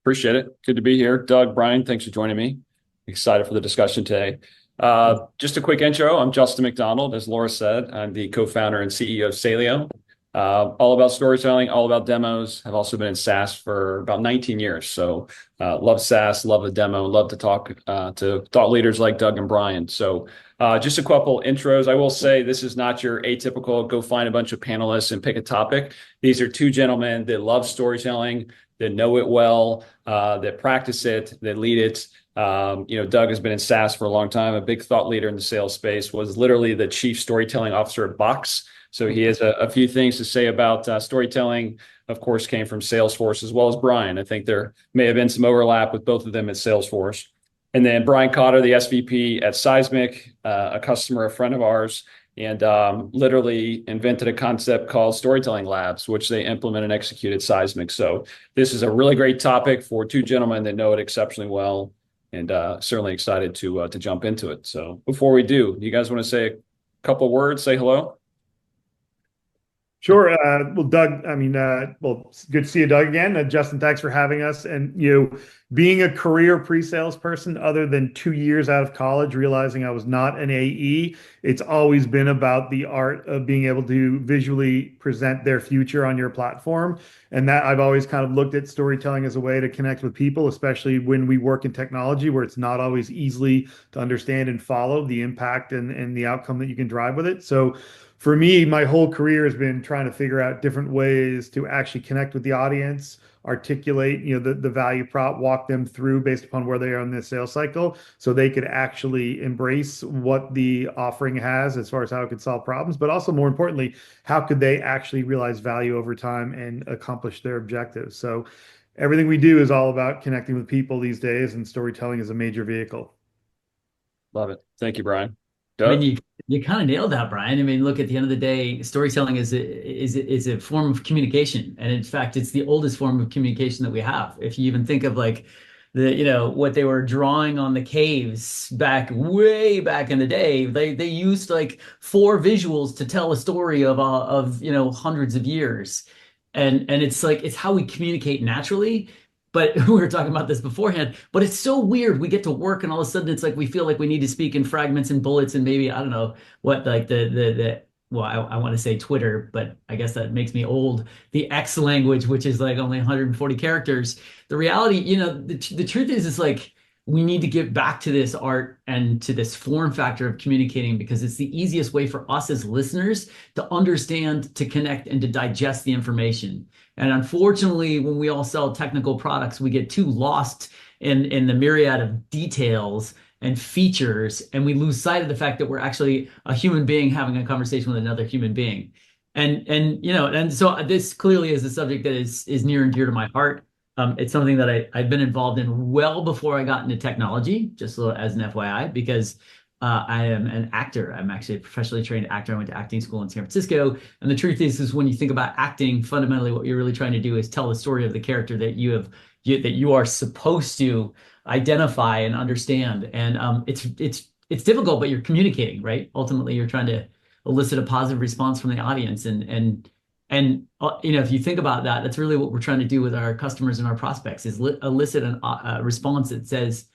Appreciate it. Good to be here. Doug, Brian, thanks for joining me. Excited for the discussion today. Just a quick intro. I'm Justin McDonald. As Laura said, I'm the co-founder and CEO of Saleo. All about storytelling, all about demos. I've also been in SaaS for about 19 years. So love SaaS, love the demo, love to talk to thought leaders like Doug and Brian. So just a couple intros. I will say this is not your atypical go find a bunch of panelists and pick a topic. These are two gentlemen that love storytelling, that know it well, that practice it, that lead it. Doug has been in SaaS for a long time, a big thought leader in the sales space, was literally the chief storytelling officer at Box. So he has a few things to say about storytelling. Of course, came from Salesforce as well as Brian. I think there may have been some overlap with both of them at Salesforce. And then Brian Cotter, the SVP at Seismic, a customer, a friend of ours, and literally invented a concept called storytelling labs, which they implement and execute at Seismic. So this is a really great topic for two gentlemen that know it exceptionally well, and certainly excited to jump into it. So before we do you guys want to say a couple words, say hello? Sure. Well, Doug, good to see you, Doug, again. Justin, thanks for having us. And, being a career pre-sales person, other than 2 years out of college, realizing I was not an AE, it's always been about the art of being able to visually present their future on your platform. And that I've always kind of looked at storytelling as a way to connect with people, especially when we work in technology, where it's not always easily to understand and follow the impact and the outcome that you can drive with it. So for me, my whole career has been trying to figure out different ways to actually connect with the audience, articulate, the value prop, walk them through based upon where they are in the sales cycle, so they could actually embrace what the offering has as far as how it could solve problems, but also more importantly, how could they actually realize value over time and accomplish their objectives. So everything we do is all about connecting with people these days, and storytelling is a major vehicle. Love it. Thank you, Brian. I Doug? mean, you kind of nailed that, Brian. I mean, look, at the end of the day, storytelling is a form of communication, and in fact, it's the oldest form of communication that we have. If you even think of like what they were drawing on the caves way back in the day, they used like 4 visuals to tell a story of hundreds of years, and it's like it's how we communicate naturally. But we were talking about this beforehand, but it's so weird. We get to work and all of a sudden it's like we feel like we need to speak in fragments and bullets and maybe, I don't know what, like I want to say Twitter, but I guess that makes me old. The X language, which is like only 140 characters. The reality, the truth is like we need to get back to this art and to this form factor of communicating, because it's the easiest way for us as listeners to understand, to connect, and to digest the information. And unfortunately, when we all sell technical products, we get too lost in the myriad of details and features, and we lose sight of the fact that we're actually a human being having a conversation with another human being. And so this clearly is a subject that is near and dear to my heart. It's something that I've been involved in well before I got into technology, just as an FYI, because I am an actor. I'm actually a professionally trained actor. I went to acting school in San Francisco. And the truth is when you think about acting, fundamentally what you're really trying to do is tell the story of the character that you are supposed to identify and understand. And it's difficult, but you're communicating, right? Ultimately, you're trying to elicit a positive response from the audience. And if you think about that, that's really what we're trying to do with our customers and our prospects, is elicit a response that says,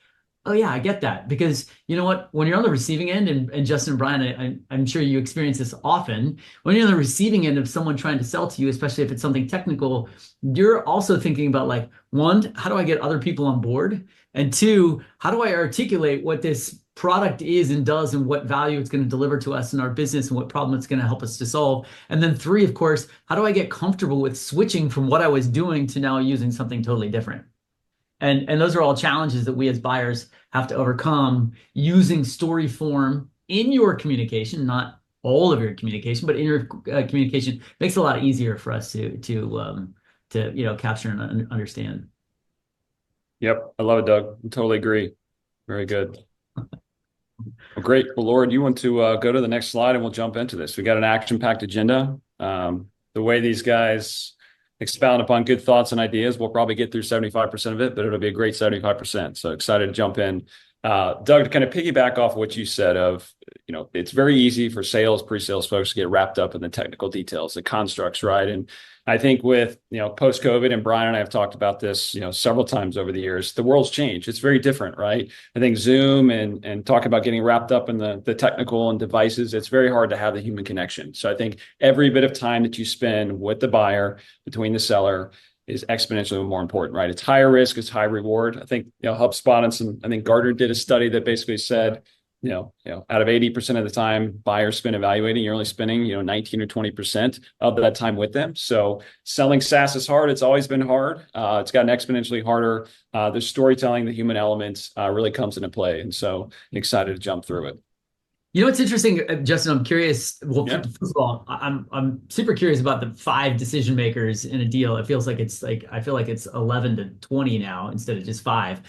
oh yeah, I get that. Because you know what, when you're on the receiving end, and Justin and Brian, I'm sure you experience this often, when you're on the receiving end of someone trying to sell to you, especially if it's something technical, you're also thinking about like, 1, how do I get other people on board? And 2, how do I articulate what this product is and does and what value it's going to deliver to us in our business and what problem it's going to help us to solve? And then 3, of course, how do I get comfortable with switching from what I was doing to now using something totally different? And those are all challenges that we as buyers have to overcome using story form in your communication, not all of your communication, but in your communication makes it a lot easier for us to capture and understand. Yep, I love it, Doug. I totally agree. Very good. Well, great. Well, Laura, do you want to go to the next slide and we'll jump into this? We got an action-packed agenda. The way these guys expound upon good thoughts and ideas, we'll probably get through 75% of it, but it'll be a great 75%. So excited to jump in. Doug, to kind of piggyback off what you said of, it's very easy for sales, pre-sales folks to get wrapped up in the technical details, the constructs, right? And I think with, post COVID, and Brian and I have talked about this, several times over the years, the world's changed. It's very different, right? I think Zoom and talk about getting wrapped up in the technical and devices, it's very hard to have the human connection. So I think every bit of time that you spend with the buyer, between the seller, is exponentially more important, right? It's higher risk, it's high reward. I think, HubSpot and I think Gartner did a study that basically said, out of 80% of the time buyers spend evaluating, you're only spending, 19 or 20% of that time with them. So selling SaaS is hard. It's always been hard. It's gotten exponentially harder. The storytelling, the human elements really comes into play. And so excited to jump through it. What's interesting, Justin, I'm curious. Well, Yeah. first of all, I'm super curious about the 5 decision makers in a deal. It feels like I feel like it's 11 to 20 now instead of just 5.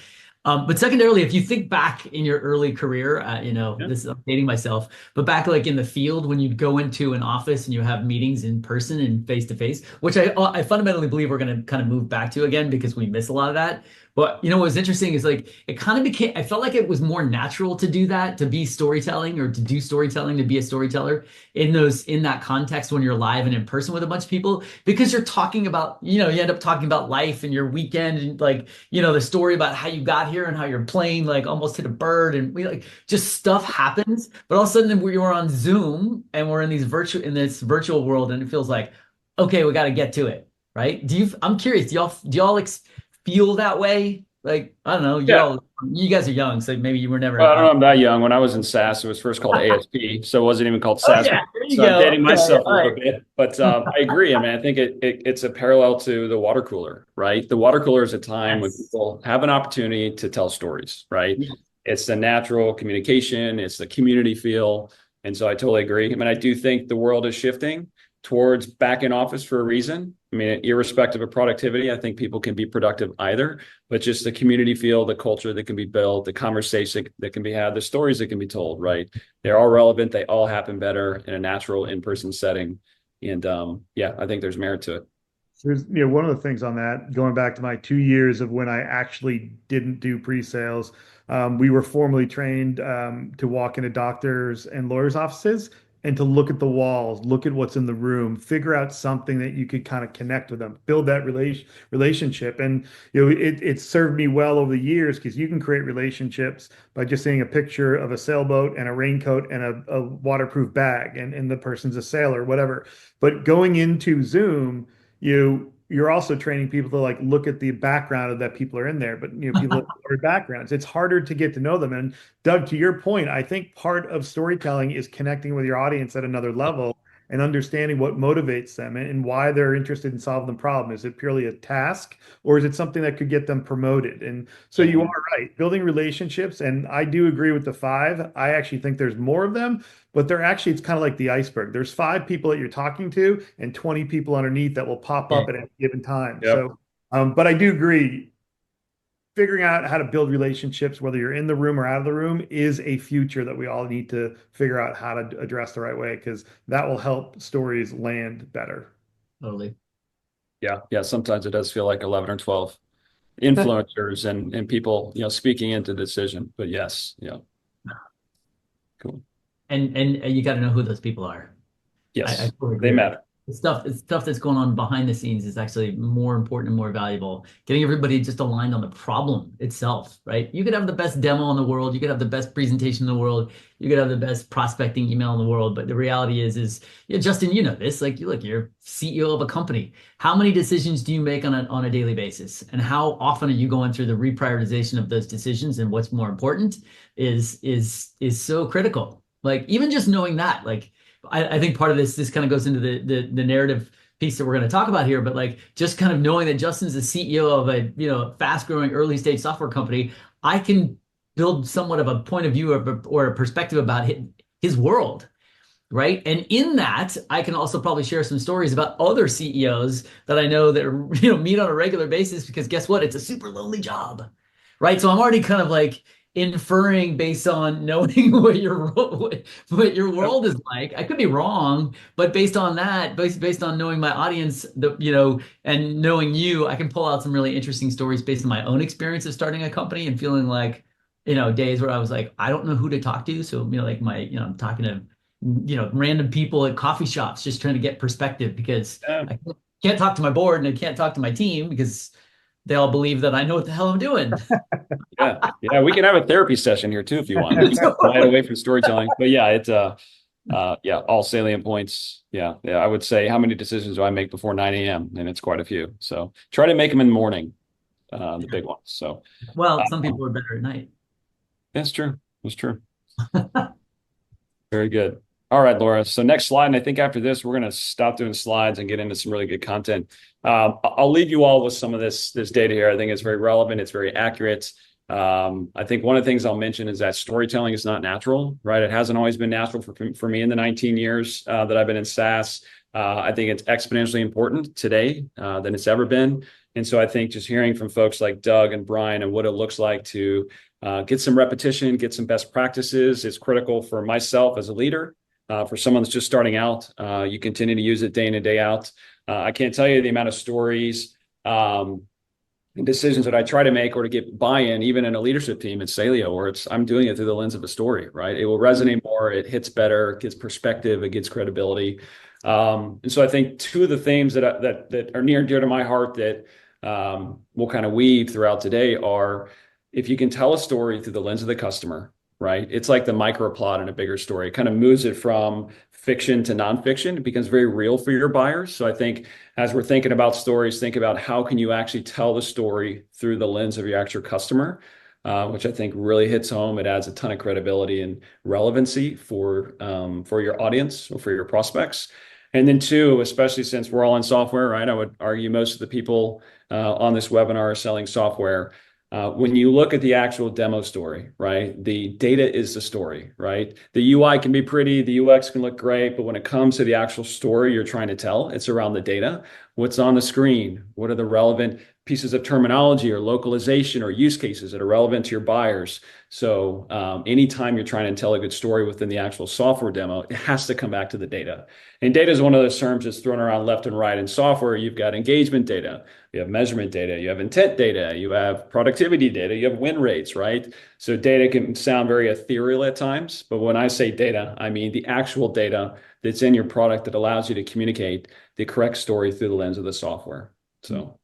But secondarily, if you think back in your early career, this is I'm dating myself, but back like in the field when you'd go into an office and you have meetings in person and face to face, which I fundamentally believe we're going to kind of move back to again because we miss a lot of that. But what was interesting is like it kind of became, I felt like it was more natural to do that, to be storytelling or to do storytelling, to be a storyteller in that context when you're live and in person with a bunch of people, because you're talking about, you end up talking about life and your weekend and like, the story about how you got here and how your plane like almost hit a bird and we like just stuff happens. But all of a sudden we're on Zoom and we're in this virtual world and it feels like, okay, we got to get to it. Right. I'm curious, do y'all feel that way? Like, I don't know, you guys are young, so maybe you were never. Well, I don't know, I'm that young. When I was in SaaS, it was first called ASP, so it wasn't even called SaaS. Yeah, there you So I'm go. dating myself a All little right. bit, but I agree. I mean, I think it's a parallel to the water cooler, right? The water cooler is a time when Yes. people have an opportunity to tell stories, right? Yeah. It's the natural communication, it's the community feel, and so I totally agree. I mean, I do think the world is shifting towards back in office for a reason. I mean, irrespective of productivity, I think people can be productive either, but just the community feel, the culture that can be built, the conversation that can be had, the stories that can be told, right? They're all relevant. They all happen better in a natural in-person setting. And I think there's merit to it. There's, one of the things on that, going back to my 2 years of when I actually didn't do pre-sales, we were formally trained to walk into doctors and lawyers' offices and to look at the walls, look at what's in the room, figure out something that you could kind of connect with them, build that relationship. And it served me well over the years because you can create relationships by just seeing a picture of a sailboat and a raincoat and a waterproof bag, and the person's a sailor, whatever. But going into Zoom, you're also training people to like look at the background of that people are in there, but people have different backgrounds. It's harder to get to know them. And Doug, to your point, I think part of storytelling is connecting with your audience at another level and understanding what motivates them and why they're interested in solving the problem. Is it purely a task or is it something that could get them promoted? And so you are right, building relationships. And I do agree with the 5. I actually think there's more of them, but it's kind of like the iceberg. There's 5 people that you're talking to and 20 people underneath that will pop up at any given time. Yep. So, but I do agree, figuring out how to build relationships, whether you're in the room or out of the room, is a future that we all need to figure out how to address the right way, because that will help stories land better. Totally. Yeah. Sometimes it does feel like 11 or 12 influencers and people, speaking into the decision. But yes, cool. And you got to know who those people are. Yes, I totally agree. they matter. The stuff that's going on behind the scenes is actually more important and more valuable. Getting everybody just aligned on the problem itself, right? You could have the best demo in the world, you could have the best presentation in the world, you could have the best prospecting email in the world, but the reality is Justin, this, like you're CEO of a company. How many decisions do you make on a daily basis? And how often are you going through the reprioritization of those decisions? And what's more important is so critical. Like even just knowing that, like I think part of this kind of goes into the narrative piece that we're going to talk about here, but like just kind of knowing that Justin's the CEO of a fast growing early stage software company, I can build somewhat of a point of view or a perspective about his world. Right. And in that, I can also probably share some stories about other CEOs that I know that meet on a regular basis, because guess what? It's a super lonely job. Right. So I'm already kind of like inferring based on knowing what your world is like. I could be wrong, but based on that, based on knowing my audience, and knowing you, I can pull out some really interesting stories based on my own experience of starting a company and feeling like, days where I was like, I don't know who to talk to. So, I'm talking to, random people at coffee shops, just trying to get perspective because I can't talk to my board and I can't talk to my team because they all believe that I know what the hell I'm doing. Yeah, we can have a therapy session here too if you want. Right away from storytelling, but yeah, it's yeah, all salient points. Yeah, I would say, how many decisions do I make before 9 a.m.? And it's quite a few. So try to make them in the morning, the big ones. So Well, some people are better at night. that's true. That's true. Very good. All right, Laura. So next slide, and I think after this, we're going to stop doing slides and get into some really good content. I'll leave you all with some of this data here. I think it's very relevant. It's very accurate. I think one of the things I'll mention is that storytelling is not natural, right? It hasn't always been natural for me in the 19 years that I've been in SaaS. I think it's exponentially important today than it's ever been. And so I think just hearing from folks like Doug and Brian and what it looks like to get some repetition, get some best practices is critical for myself as a leader. For someone that's just starting out, you continue to use it day in and day out. I can't tell you the amount of stories and decisions that I try to make or to get buy-in, even in a leadership team at Saleo, where I'm doing it through the lens of a story, right? It will resonate more, it hits better, it gets perspective, it gets credibility. And so I think two of the themes that are near and dear to my heart that we'll kind of weave throughout today are, if you can tell a story through the lens of the customer, right? It's like the micro plot in a bigger story. It kind of moves it from fiction to nonfiction. It becomes very real for your buyers. So I think as we're thinking about stories, think about how can you actually tell the story through the lens of your actual customer, which I think really hits home. It adds a ton of credibility and relevancy for your audience or for your prospects. And then two, especially since we're all in software, right? I would argue most of the people on this webinar are selling software. When you look at the actual demo story, right, the data is the story, right? The UI can be pretty, the UX can look great, but when it comes to the actual story you're trying to tell, it's around the data. What's on the screen? What are the relevant pieces of terminology or localization or use cases that are relevant to your buyers? So anytime you're trying to tell a good story within the actual software demo, it has to come back to the data. And data is one of those terms that's thrown around left and right in software. You've got engagement data, you have measurement data, you have intent data, you have productivity data, you have win rates, right? So data can sound very ethereal at times, but when I say data, I mean the actual data that's in your product that allows you to communicate the correct story through the lens of the software. So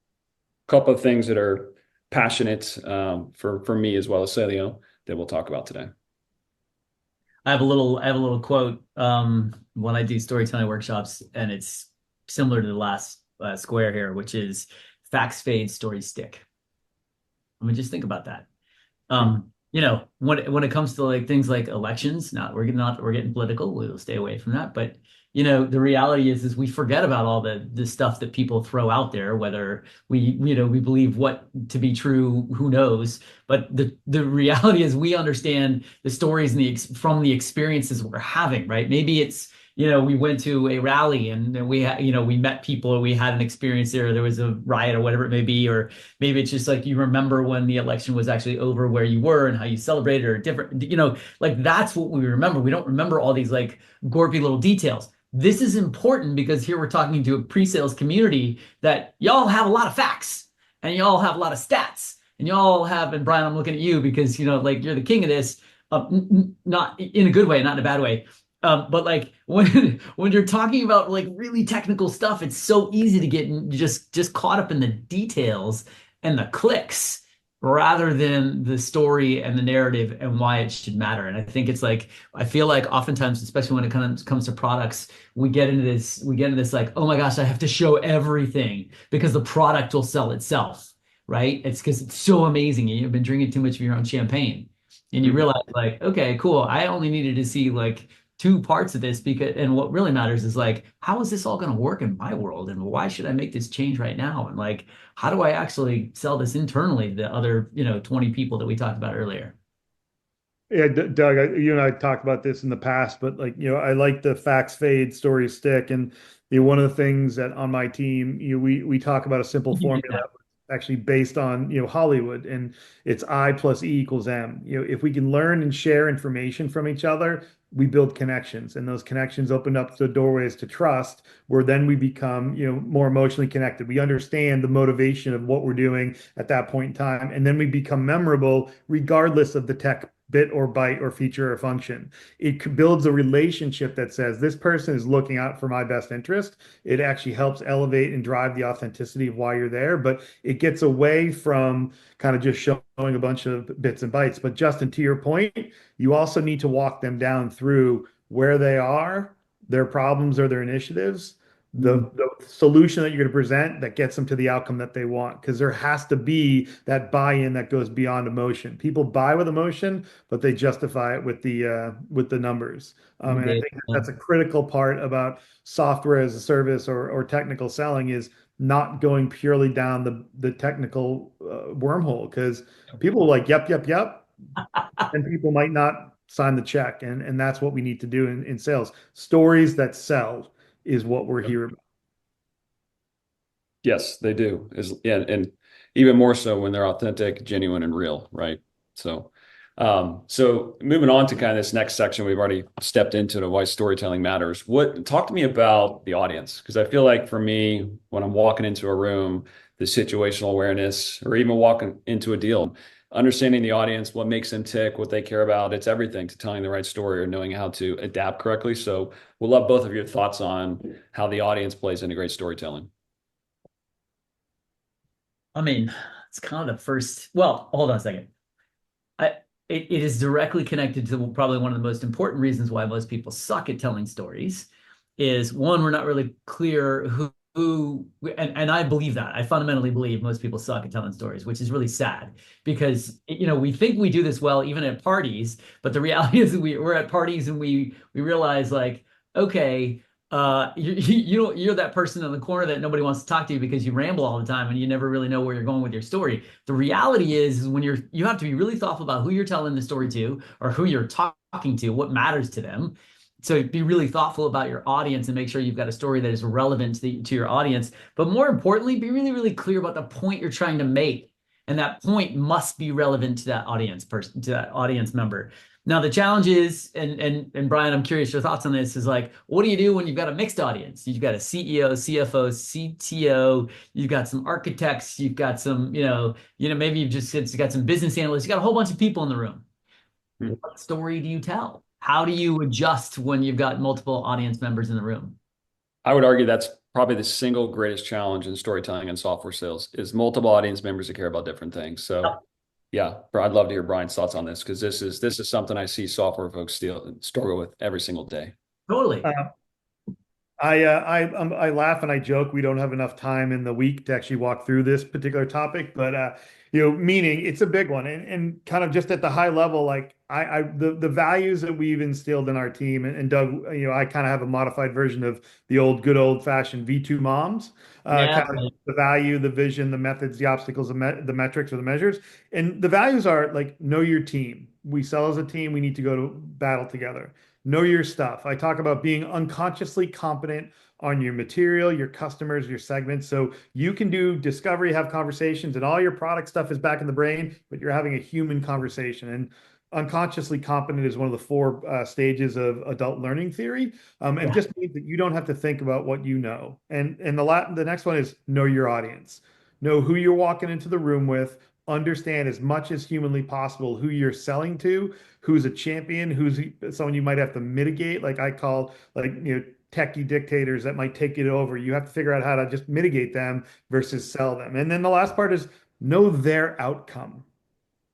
a couple of things that are passionate for me as well as Saleo that we'll talk about today. I have a little quote when I do storytelling workshops, and it's similar to the last square here, which is facts fade, stories stick. I mean, just think about that. You know, when it comes to like things like elections, we're getting political. We'll stay away from that. But you know, the reality is we forget about all the stuff that people throw out there, whether we believe what to be true, who knows. But the reality is we understand the stories and from the experiences we're having, right? Maybe it's, you know, we went to a rally and we met people, or we had an experience there was a riot or whatever it may be, or maybe it's just like you remember when the election was actually over, where you were and how you celebrated, or different, you know, like that's what we remember. We don't remember all these like gorpy little details. This is important because here we're talking to a pre-sales community that y'all have a lot of facts and y'all have a lot of stats and y'all have, and Brian, I'm looking at you because, you know, like you're the king of this, not in a good way, not in a bad way. But like when you're talking about like really technical stuff, it's so easy to get just caught up in the details and the clicks rather than the story and the narrative and why it should matter. And I think it's like, I feel like oftentimes, especially when it comes to products, we get into this like, oh my gosh, I have to show everything because the product will sell itself, right? It's because it's so amazing. You've been drinking too much of your own champagne and you realize like, okay, cool. I only needed to see like two parts of this and what really matters is like, how is this all going to work in my world? And why should I make this change right now? And like, how do I actually sell this internally to the other, 20 people that we talked about earlier? Yeah, Doug, you and I talked about this in the past, but like, I like the facts fade, stories stick. And one of the things that on my team, we talk about a simple formula actually based on, Hollywood, and it's I plus E equals M. If we can learn and share information from each other, we build connections, and those connections open up the doorways to trust, where then we become, more emotionally connected. We understand the motivation of what we're doing at that point in time, and then we become memorable regardless of the tech bit or byte or feature or function. It builds a relationship that says this person is looking out for my best interest. It actually helps elevate and drive the authenticity of why you're there, but it gets away from kind of just showing a bunch of bits and bytes. But Justin, to your point, you also need to walk them down through where they are, their problems or their initiatives, the solution that you're going to present that gets them to the outcome that they want. Because there has to be that buy-in that goes beyond emotion. People buy with emotion, but they justify it with the numbers. And I think that's a critical part about software as a service or technical selling is not going purely down the technical wormhole because people are like, yep, and people might not sign the check. And that's what we need to do in sales. Stories that sell is what we're here about. Yes, they do. And even more so when they're authentic, genuine, and real, right? So moving on to kind of this next section, we've already stepped into why storytelling matters. Talk to me about the audience, because I feel like for me, when I'm walking into a room, the situational awareness, or even walking into a deal, understanding the audience, what makes them tick, what they care about, it's everything to telling the right story or knowing how to adapt correctly. So we'll love both of your thoughts on how the audience plays into great storytelling. I mean, it's kind of the first. Well, hold on a second. It is directly connected to probably one of the most important reasons why most people suck at telling stories. Is one, we're not really clear and I believe that. I fundamentally believe most people suck at telling stories, which is really sad because we think we do this well even at parties, but the reality is that we're at parties and we realize like, okay, you're that person in the corner that nobody wants to talk to because you ramble all the time and you never really know where you're going with your story. The reality is when you have to be really thoughtful about who you're telling the story to or who you're talking to, what matters to them. So be really thoughtful about your audience and make sure you've got a story that is relevant to your audience. But more importantly, be really, really clear about the point you're trying to make. And that point must be relevant to that audience person, to that audience member. Now, the challenge is, and Brian, I'm curious your thoughts on this, is like, what do you do when you've got a mixed audience? You've got a CEO, CFO, CTO, you've got some architects, you've got some, maybe you've just got some business analysts, you've got a whole bunch of people in the room. What story do you tell? How do you adjust when you've got multiple audience members in the room? I would argue that's probably the single greatest challenge in storytelling and software sales is multiple audience members that care about different things. So yeah, I'd love to hear Brian's thoughts on this because this is something I see software folks struggle with every single day. Totally. I laugh and I joke. We don't have enough time in the week to actually walk through this particular topic, but meaning it's a big one, and kind of just at the high level, like the values that we've instilled in our team, and Doug, I kind of have a modified version of the good old fashioned V2 moms, Yeah. kind of the value, the vision, the methods, the obstacles, the metrics or the measures, and the values are like know your team. We sell as a team. We need to go to battle together. Know your stuff. I talk about being unconsciously competent on your material, your customers, your segments. So you can do discovery, have conversations, and all your product stuff is back in the brain, but you're having a human conversation. And unconsciously competent is one of the four stages of adult learning theory. It just means that you don't have to think about what you know. And the next one is know your audience. Know who you're walking into the room with, understand as much as humanly possible who you're selling to, who's a champion, who's someone you might have to mitigate. Like I call techie dictators that might take it over. You have to figure out how to just mitigate them versus sell them. And then the last part is know their outcome.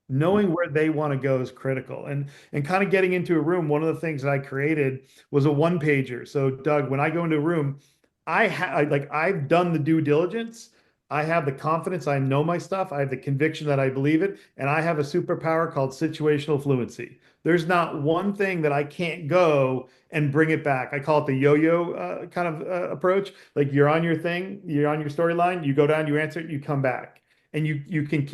Knowing where they want to go is critical. And kind of getting into a room, one of the things that I created was a one pager. So Doug, when I go into a room, I've done the due diligence. I have the confidence. I know my stuff. I have the conviction that I believe it. And I have a superpower called situational fluency. There's not one thing that I can't go and bring it back. I call it the yo-yo kind of approach. Like you're on your thing, you're on your storyline, you go down, you answer it, you come back. And you can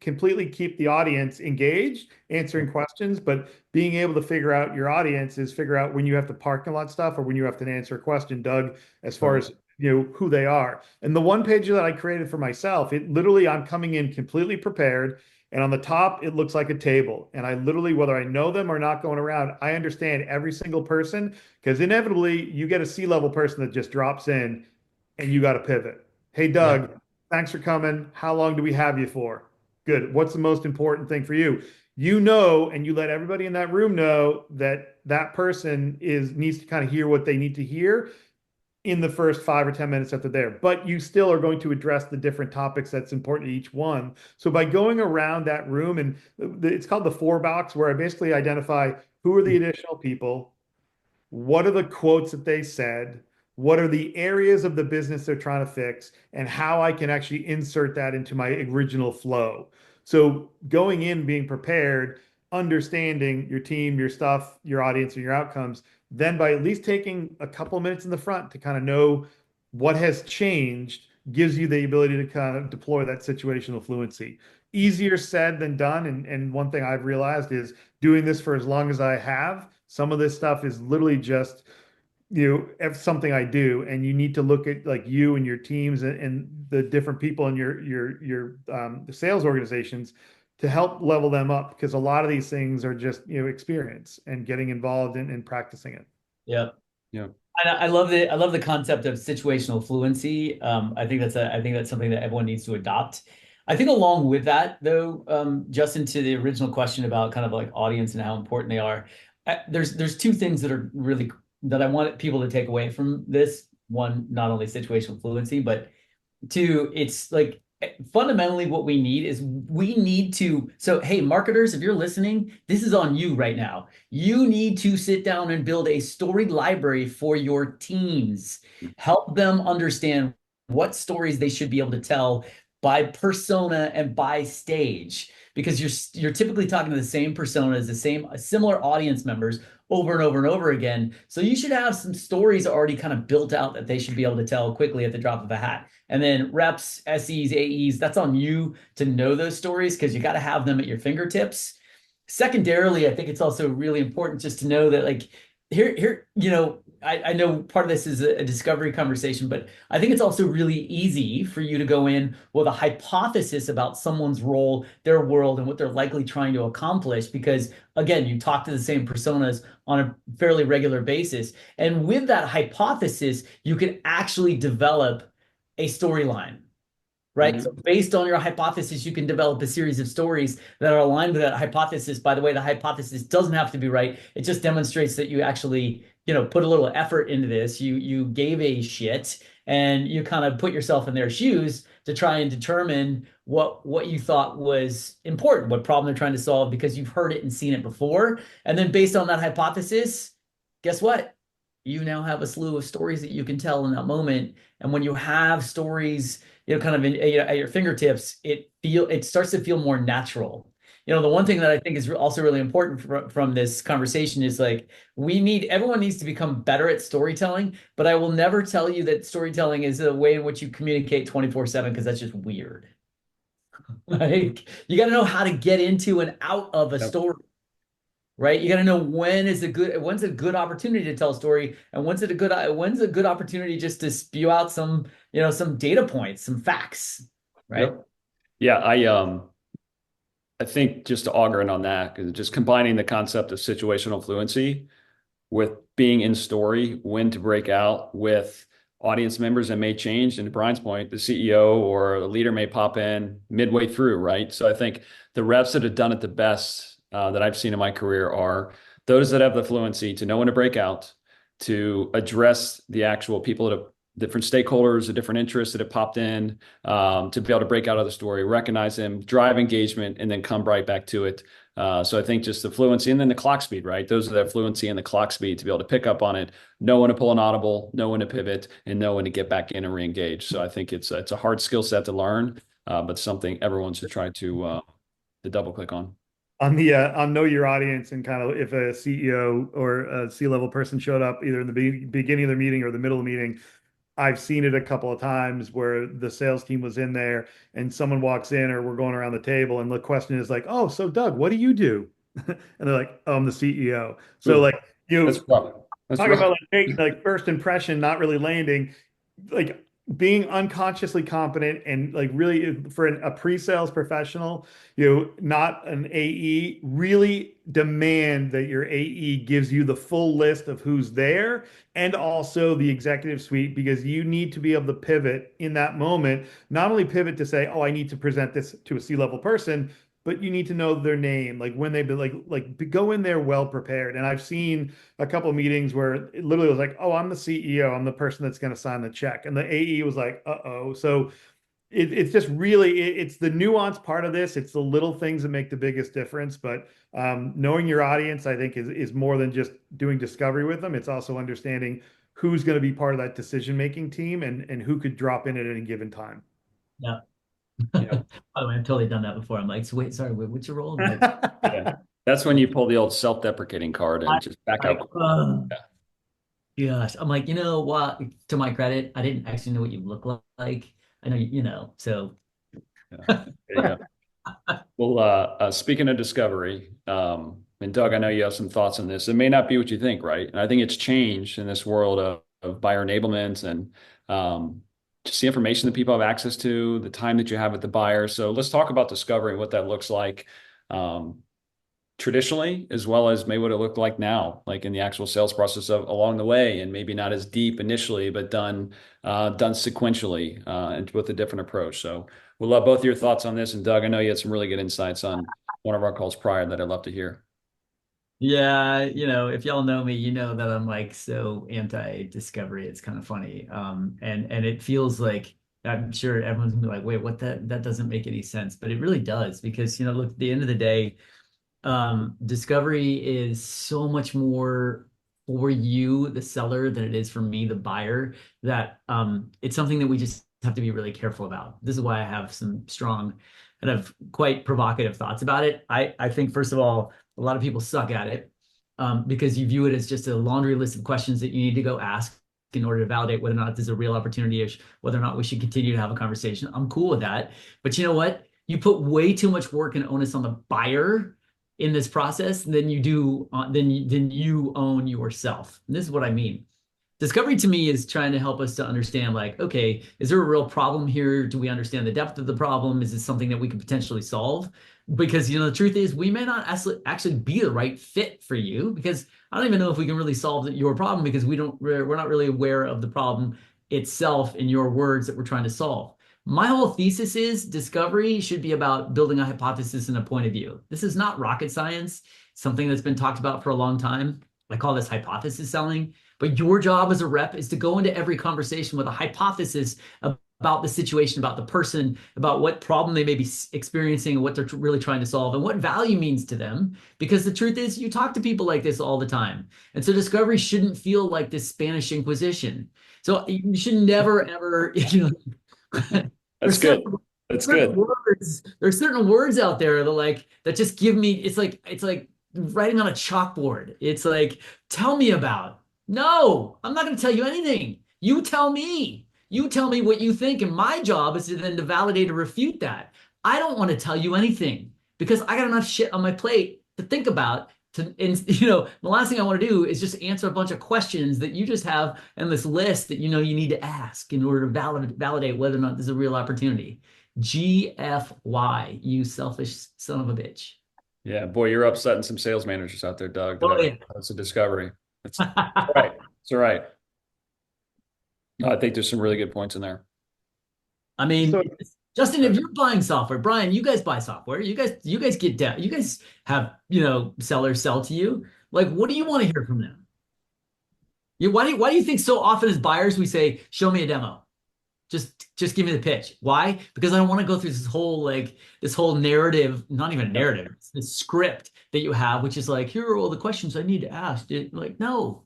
completely keep the audience engaged, answering questions, but being able to figure out your audience is figure out when you have to parking lot stuff or when you have to answer a question, Doug, as far as who they are. And the one page that I created for myself, it literally I'm coming in completely prepared. And on the top, it looks like a table. And I literally, whether I know them or not going around, I understand every single person because inevitably you get a C-level person that just drops in and you got to pivot. Hey, Doug, thanks for coming. How long do we have you for? Good. What's the most important thing for you? You know, and you let everybody in that room know that that person needs to kind of hear what they need to hear in the first 5 or 10 minutes that they're there. But you still are going to address the different topics that's important to each one. So by going around that room, and it's called the 4 box, where I basically identify who are the additional people, what are the quotes that they said, what are the areas of the business they're trying to fix, and how I can actually insert that into my original flow. So going in, being prepared, understanding your team, your stuff, your audience, and your outcomes, then by at least taking a couple of minutes in the front to kind of know what has changed gives you the ability to kind of deploy that situational fluency. Easier said than done. And one thing I've realized is doing this for as long as I have, some of this stuff is literally just, if something I do, and you need to look at like you and your teams and the different people in your the sales organizations to help level them up, because a lot of these things are just experience and getting involved in and practicing it. Yeah. Yeah. And I love the concept of situational fluency. I think that's something that everyone needs to adopt. I think along with that, though, Justin, to the original question about kind of like audience and how important they are, there's two things that are really that I want people to take away from this. One, not only situational fluency, but two, it's like fundamentally what we need is so hey, marketers, if you're listening, this is on you right now. You need to sit down and build a story library for your teams. Help them understand what stories they should be able to tell by persona and by stage, because you're typically talking to the same personas, the same similar audience members over and over and over again. So you should have some stories already kind of built out that they should be able to tell quickly at the drop of a hat. And then reps, SEs, AEs, that's on you to know those stories, because you got to have them at your fingertips. Secondarily, I think it's also really important just to know that like here, I know part of this is a discovery conversation, but I think it's also really easy for you to go in with a hypothesis about someone's role, their world, and what they're likely trying to accomplish, because again, you talk to the same personas on a fairly regular basis. And with that hypothesis, you can actually develop a storyline. Right. So based on your hypothesis, you can develop a series of stories that are aligned with that hypothesis. By the way, the hypothesis doesn't have to be right. It just demonstrates that you actually, put a little effort into this. You gave a shit and you kind of put yourself in their shoes to try and determine what you thought was important, what problem they're trying to solve, because you've heard it and seen it before. And then based on that hypothesis, guess what? You now have a slew of stories that you can tell in that moment. And when you have stories, kind of at your fingertips, it starts to feel more natural. The one thing that I think is also really important from this conversation is like everyone needs to become better at storytelling, but I will never tell you that storytelling is a way in which you communicate 24/7, because that's just weird. Like you got to know how to get into and out of a story. Right? You got to know when's a good opportunity to tell a story, and when's a good opportunity just to spew out some data points, some facts, right? Yep. Yeah, I think just to auger in on that, because just combining the concept of situational fluency with being in story, when to break out with audience members that may change. And to Brian's point, the CEO or the leader may pop in midway through, right? So I think the reps that have done it the best that I've seen in my career are those that have the fluency to know when to break out, to address the actual people that have different stakeholders, the different interests that have popped in, to be able to break out of the story, recognize them, drive engagement, and then come right back to it. So I think just the fluency and then the clock speed, right? Those are the fluency and the clock speed to be able to pick up on it, know when to pull an audible, know when to pivot, and know when to get back in and re-engage. So I think it's a hard skill set to learn, but something everyone should try to double click on. On know your audience, and kind of if a CEO or a C-level person showed up either in the beginning of the meeting or the middle of the meeting, I've seen it a couple of times where the sales team was in there and someone walks in, or we're going around the table and the question is like, "Oh, so Doug, what do you do?" And they're like, "Oh, I'm the CEO." So That's rough. That's talking rough. about like first impression not really landing, like being unconsciously competent and like really for a pre-sales professional, not an AE, really demand that your AE gives you the full list of who's there and also the executive suite, because you need to be able to pivot in that moment, not only pivot to say, oh, I need to present this to a C-level person, but you need to know their name, like when they've been go in there well prepared. And I've seen a couple of meetings where it literally was like, oh, I'm the CEO, I'm the person that's going to sign the check, and the AE was like, uh-oh. So it's just really it's the nuanced part of this. It's the little things that make the biggest difference. But knowing your audience, I think, is more than just doing discovery with them. It's also understanding who's going to be part of that decision-making team and who could drop in at any given time. Yeah. Yeah. By the way, I've totally done that before. I'm like, so wait, sorry, what's your role? I'm like, Yeah. That's when you pull the old self-deprecating card and just back like, out. gosh, I'm like, you know what? To my credit, I didn't actually know what you look like. I know, so. Yeah. There you go. Well, speaking of discovery, and Doug, I know you have some thoughts on this. It may not be what you think, right? And I think it's changed in this world of buyer enablement and just the information that people have access to, the time that you have with the buyer. So let's talk about discovery, what that looks like traditionally, as well as maybe what it looked like now, like in the actual sales process of along the way, and maybe not as deep initially, but done sequentially and with a different approach. So we'll love both of your thoughts on this. And Doug, I know you had some really good insights on one of our calls prior that I'd love to hear. Yeah, if y'all know me, you know that I'm like so anti-discovery. It's kind of funny. And it feels like I'm sure everyone's gonna be like, wait, what that doesn't make any sense. But it really does, because look, at the end of the day, discovery is so much more for you, the seller, than it is for me, the buyer, that it's something that we just have to be really careful about. This is why I have some strong kind of quite provocative thoughts about it. I think, first of all, a lot of people suck at it because you view it as just a laundry list of questions that you need to go ask in order to validate whether or not there's a real opportunity, or whether or not we should continue to have a conversation. I'm cool with that. But you know what? You put way too much work and onus on the buyer in this process than you do than you own yourself. And this is what I mean. Discovery to me is trying to help us to understand, like, okay, is there a real problem here? Do we understand the depth of the problem? Is it something that we could potentially solve? Because, the truth is we may not actually be the right fit for you, because I don't even know if we can really solve your problem, because we're not really aware of the problem itself in your words that we're trying to solve. My whole thesis is discovery should be about building a hypothesis and a point of view. This is not rocket science, something that's been talked about for a long time. I call this hypothesis selling. But your job as a rep is to go into every conversation with a hypothesis about the situation, about the person, about what problem they may be experiencing, what they're really trying to solve, and what value means to them. Because the truth is, you talk to people like this all the time. And so discovery shouldn't feel like this Spanish Inquisition. So you should never, ever, That's good. That's good. There's certain words out there that just give me, it's like writing on a chalkboard. It's like, tell me about. No, I'm not going to tell you anything. You tell me. You tell me what you think, and my job is to validate or refute that. I don't want to tell you anything, because I got enough shit on my plate to think about. The last thing I want to do is just answer a bunch of questions that you just have in this list that you need to ask in order to validate whether or not there's a real opportunity. GFY, you selfish son of a bitch. Yeah, boy, you're upsetting some sales managers out there, Doug. That's a discovery. That's right. It's all right. No, I think there's some really good points in there. I mean, Justin, if you're buying software, Brian, you guys buy software. You guys get down. You guys have, sellers sell to you. Like, what do you want to hear from them? Why do you think so often as buyers we say, show me a demo? Just give me the pitch. Why? Because I don't want to go through this whole narrative, not even a narrative, it's this script that you have, which is like, here are all the questions I need to ask. No.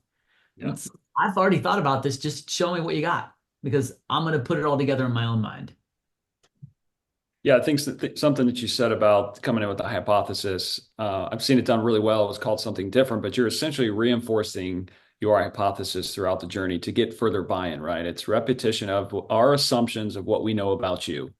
Yeah. I've already thought about this. Just show me what you got, because I'm going to put it all together in my own mind. Yeah, I think something that you said about coming in with a hypothesis, I've seen it done really well. It was called something different, but you're essentially reinforcing your hypothesis throughout the journey to get further buy-in, right? It's repetition of our assumptions of what we know about you,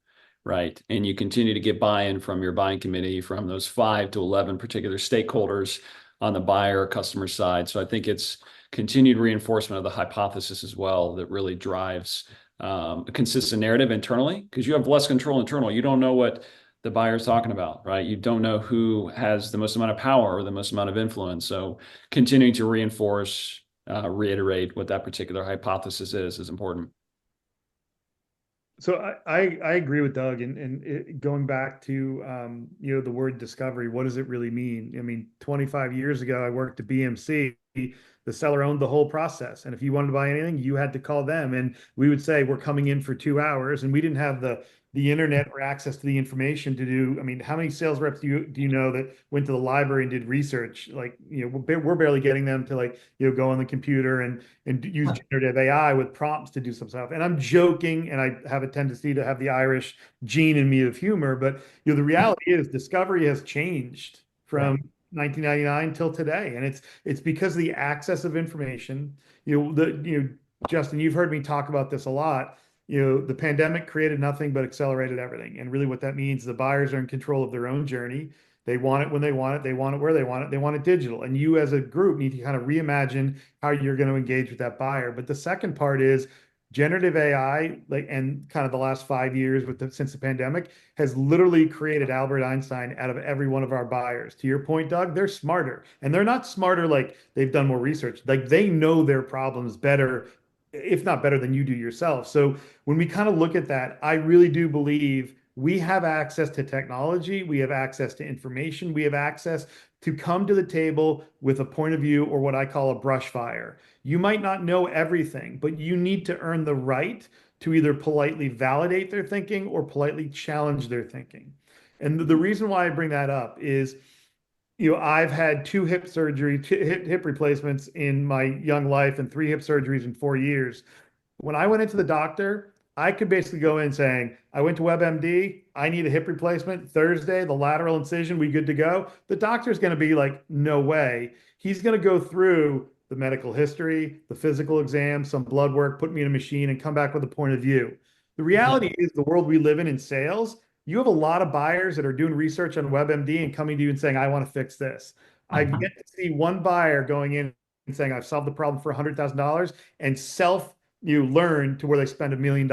right? And you continue to get buy-in from your buying committee, from those 5 to 11 particular stakeholders on the buyer or customer side. So I think it's continued reinforcement of the hypothesis as well that really drives a consistent narrative internally, because you have less control internal. You don't know what the buyer's talking about, right? You don't know who has the most amount of power or the most amount of influence. So continuing to reinforce, reiterate what that particular hypothesis is important. So I agree with Doug, and going back to the word discovery, what does it really mean? I mean, 25 years ago, I worked at BMC. The seller owned the whole process, and if you wanted to buy anything, you had to call them, and we would say we're coming in for 2 hours, and we didn't have the internet or access to the information to do. I mean, how many sales reps do you know that went to the library and did research? Like, we're barely getting them to, like, go on the computer and use generative AI with prompts to do some stuff. And I'm joking, and I have a tendency to have the Irish gene in me of humor, but the reality is discovery has changed from 1999 till today, and it's because of the access of information. Justin, you've heard me talk about this a lot. The pandemic created nothing but accelerated everything. And really what that means, the buyers are in control of their own journey. They want it when they want it. They want it where they want it. They want it digital. And you as a group need to kind of reimagine how you're going to engage with that buyer. But the second part is generative AI, like, and kind of the last 5 years since the pandemic has literally created Albert Einstein out of every one of our buyers. To your point, Doug, they're smarter, and they're not smarter like they've done more research. Like, they know their problems better, if not better than you do yourself. So when we kind of look at that, I really do believe we have access to technology, we have access to information, we have access to come to the table with a point of view, or what I call a brush fire. You might not know everything, but you need to earn the right to either politely validate their thinking or politely challenge their thinking. And the reason why I bring that up is, I've had two hip replacements in my young life, and three hip surgeries in 4 years. When I went into the doctor, I could basically go in saying, I went to WebMD, I need a hip replacement Thursday, the lateral incision, we good to go. The doctor's going to be like, no way. He's going to go through the medical history, the physical exam, some blood work, put me in a machine, and come back with a point of view. The reality is, the world we live in sales, you have a lot of buyers that are doing research on WebMD and coming to you and saying, I want to fix this. I've yet to see one buyer going in and saying, I've solved the problem for $100,000 and learn to where they spend $1 million.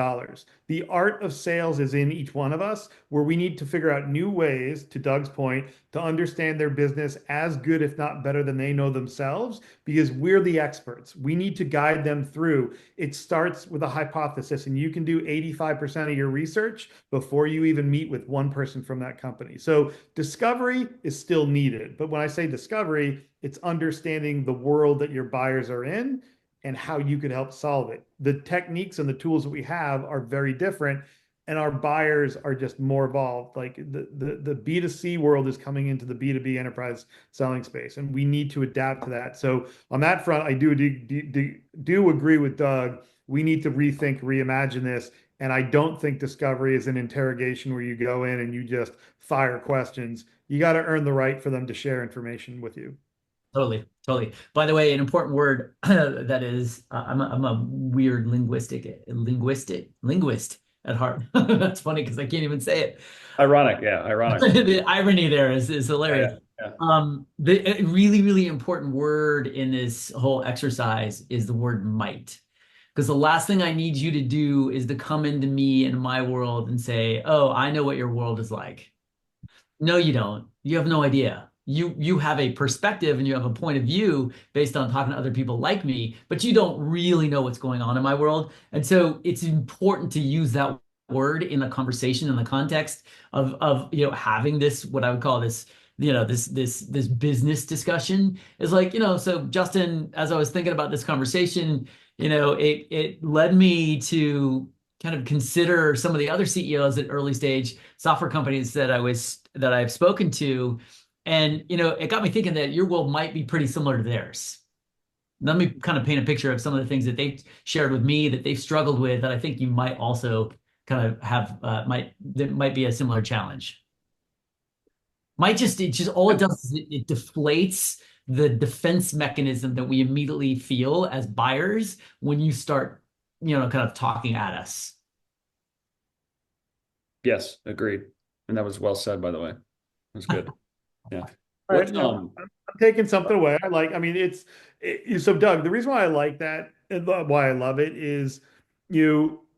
The art of sales is in each one of us, where we need to figure out new ways, to Doug's point, to understand their business as good, if not better, than they know themselves, because we're the experts. We need to guide them through. It starts with a hypothesis, and you can do 85% of your research before you even meet with one person from that company. So discovery is still needed. But when I say discovery, it's understanding the world that your buyers are in and how you could help solve it. The techniques and the tools that we have are very different, and our buyers are just more evolved. Like, the B2C world is coming into the B2B enterprise selling space, and we need to adapt to that. So on that front, I do agree with Doug. We need to rethink, reimagine this. And I don't think discovery is an interrogation where you go in and you just fire questions. You got to earn the right for them to share information with you. Totally, totally. By the way, an important word that is, I'm a weird linguist at heart. That's funny because I can't even say it. Ironic, yeah, ironic. The irony there is hilarious. Yeah. The really, really important word in this whole exercise is the word might. Because the last thing I need you to do is to come into me and my world and say, oh, I know what your world is like. No, you don't. You have no idea. You have a perspective and you have a point of view based on talking to other people like me, but you don't really know what's going on in my world. And so it's important to use that word in the conversation, in the context of having this, what I would call this, this business discussion is like, so Justin, as I was thinking about this conversation, it led me to kind of consider some of the other CEOs at early stage software companies that I've spoken to. And, it got me thinking that your world might be pretty similar to theirs. Let me kind of paint a picture of some of the things that they've shared with me that they've struggled with that I think you might also kind of have, that might be a similar challenge. All it does is it deflates the defense mechanism that we immediately feel as buyers when you start, kind of talking at us. Yes, agreed. And that was well said, by the way. It was good. Yeah. Right, I'm taking something away. So Doug, the reason why I like that and why I love it is